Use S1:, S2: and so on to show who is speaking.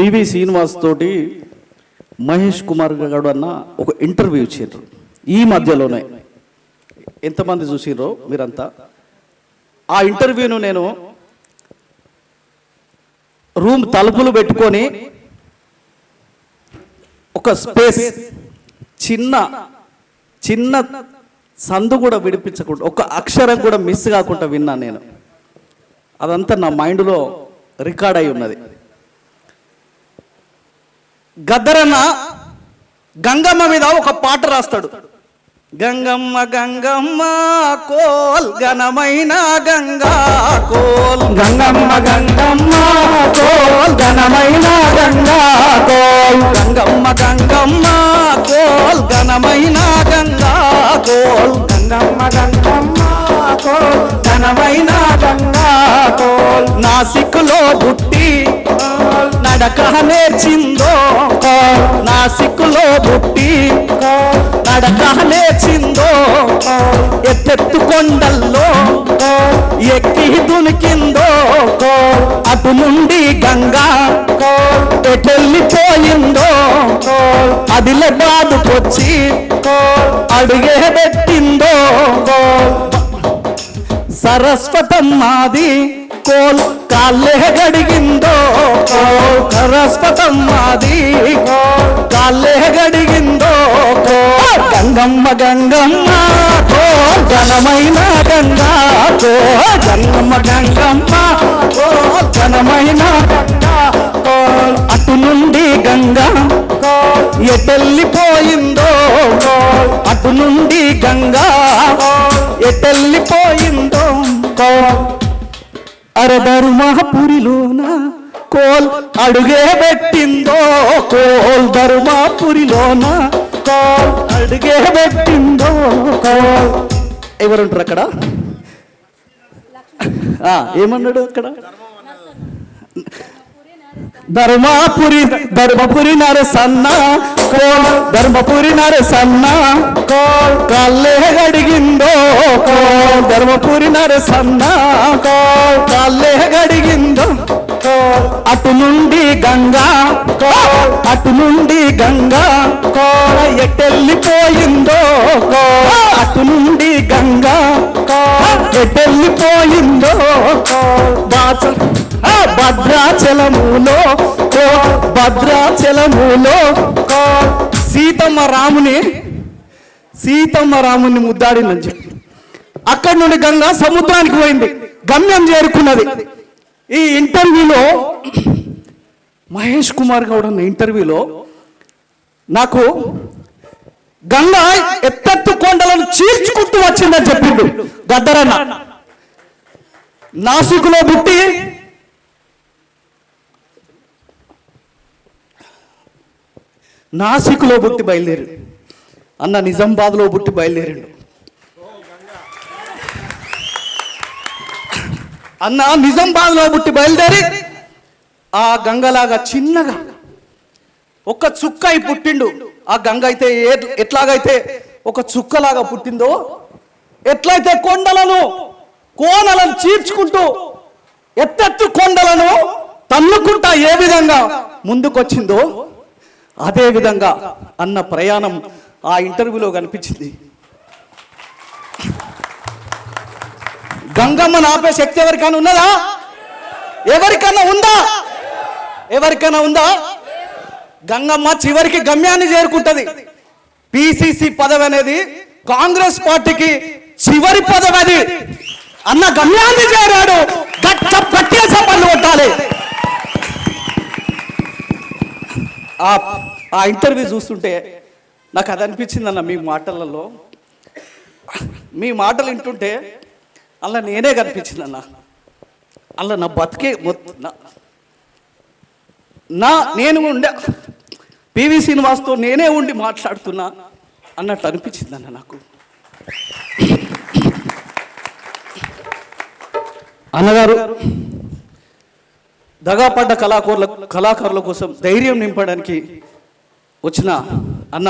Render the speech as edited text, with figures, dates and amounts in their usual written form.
S1: PV Srinivas తోటి మహేష్ కుమార్ గారు అన్న ఒక ఇంటర్వ్యూ ఇచ్చారు ఈ మధ్యలోనే. ఎంతమంది చూసిర్రో మీరంతా. ఆ ఇంటర్వ్యూను నేను రూమ్ తలుపులు పెట్టుకొని ఒక స్పేస్ చిన్న చిన్న సందు కూడా విడిపించకుండా, ఒక అక్షరం కూడా మిస్ కాకుండా విన్నా నేను. అదంతా నా మైండ్లో రికార్డ్ అయి ఉన్నది. గద్దరన్న గంగమ్మ మీద ఒక పాట రాస్తాడు. గంగమ్మ గంగమ్మ కోల్ ఘనమైన గంగా కోల్, గంగమ్మ గంగమ్మ కోల్ ఘనమైన గంగా కోల్, గంగమ్మ గంగమ్మ కోల్ ఘనమైన గంగా కోల్, గంగమ్మ గంగమ్మ కోల్ ఘనమైన గంగా కోల్. నాసిక్లో పుట్టి నడక నేర్చిందో, నాసిక్లో పుట్టి నడక నేర్చిందో, ఎత్తెత్తు కొండల్లో ఎక్కి దునికిందో, అటు నుండి గంగా ఎటెళ్ళిపోయిందో, ఆదిలాబాదుకొచ్చి అడుగే పెట్టిందో. సరస్వతమ్మాది కోల్ కాళ్ళే గడిగిందో, సరస్వతమ్మాది కాళ్ళే గడిగిందో. గంగమ్మ గంగమ్మ కోల్ ఘనమైన గంగా కోల్, గంగమ్మ గంగమ్మ కోల్ ఘనమైన గంగా కోల్. అటు నుండి గంగా ఎటెళ్ళిపోయిందో, అటు నుండి గంగా ఎటెళ్ళిపోయిందో. ధర్మాపురిలోన కోల్ అడుగే పెట్టిందో, కోల్ ధర్మాపురిలోన కోల్ అడుగే పెట్టిందో. కోల్ ఎవరుంటారు అక్కడ? ఏమన్నాడు అక్కడ? ధర్మపురి నరసన్న కోల్, ధర్మపురి నరసన్న కోల్ కాళ్ళే గడిగిందో, కోల్ ధర్మపురి నరసన్న కోల్ కాళ్ళే గడిగిందో. అటు నుండి గంగా కోల్, అటు నుండి గంగా కోల్ ఎటెళ్ళిపోయిందో, అటు నుండి గంగా ఎటెళ్ళిపోయిందో. భద్రాచలములో భద్రాచలములో సీతమ్మ రాముని ముద్దాడిందని చెప్పి అక్కడి నుండి గంగా సముద్రానికి పోయింది, గమ్యం చేరుకున్నది. ఈ ఇంటర్వ్యూలో మహేష్ కుమార్ గౌడ్ అన్న ఇంటర్వ్యూలో నాకు గంగా ఎత్తెత్తు కొండలను చీల్చుకుంటూ వచ్చిందని చెప్పిండు గద్దరన్న. నాసిక్లో పుట్టి బయలుదేరి అన్న నిజామాబాద్లో పుట్టి బయలుదేరిండు అన్న. నిజామాబాద్లో పుట్టి బయలుదేరి ఆ గంగలాగా చిన్నగా ఒక చుక్క అయి పుట్టిండు. ఆ గంగ అయితే ఎట్లాగైతే ఒక చుక్కలాగా పుట్టిందో, ఎట్లయితే కోనలను చీల్చుకుంటూ ఎత్తెత్తు కొండలను తన్నుకుంటా ఏ విధంగా ముందుకొచ్చిందో, అదే విధంగా అన్న ప్రయాణం ఆ ఇంటర్వ్యూలో కనిపించింది. గంగమ్మను ఆపే శక్తి ఎవరికైనా ఉన్నదా? ఎవరికైనా ఉందా? ఎవరికైనా ఉందా? గంగమ్మ చివరికి గమ్యాన్ని చేరుకుంటది. పిసిసి పదవి అనేది కాంగ్రెస్ పార్టీకి చివరి పదవి. అది అన్న గమ్యాన్ని చేరాడు. గట్టిగా చప్పట్లు కొట్టాలి. ఆ ఇంటర్వ్యూ చూస్తుంటే నాకు అది అనిపించింది అన్న. మీ మాటలు వింటుంటే అలా నేనే కనిపించింది అన్న. అలా నా బతికే నేను ఉండే పివి శ్రీనివాస్తో నేనే ఉండి మాట్లాడుతున్నా అన్నట్టు అనిపించింది అన్న నాకు. అన్నగారు దగాపడ్డ కళాకారుల కోసం ధైర్యం నింపడానికి వచ్చిన అన్న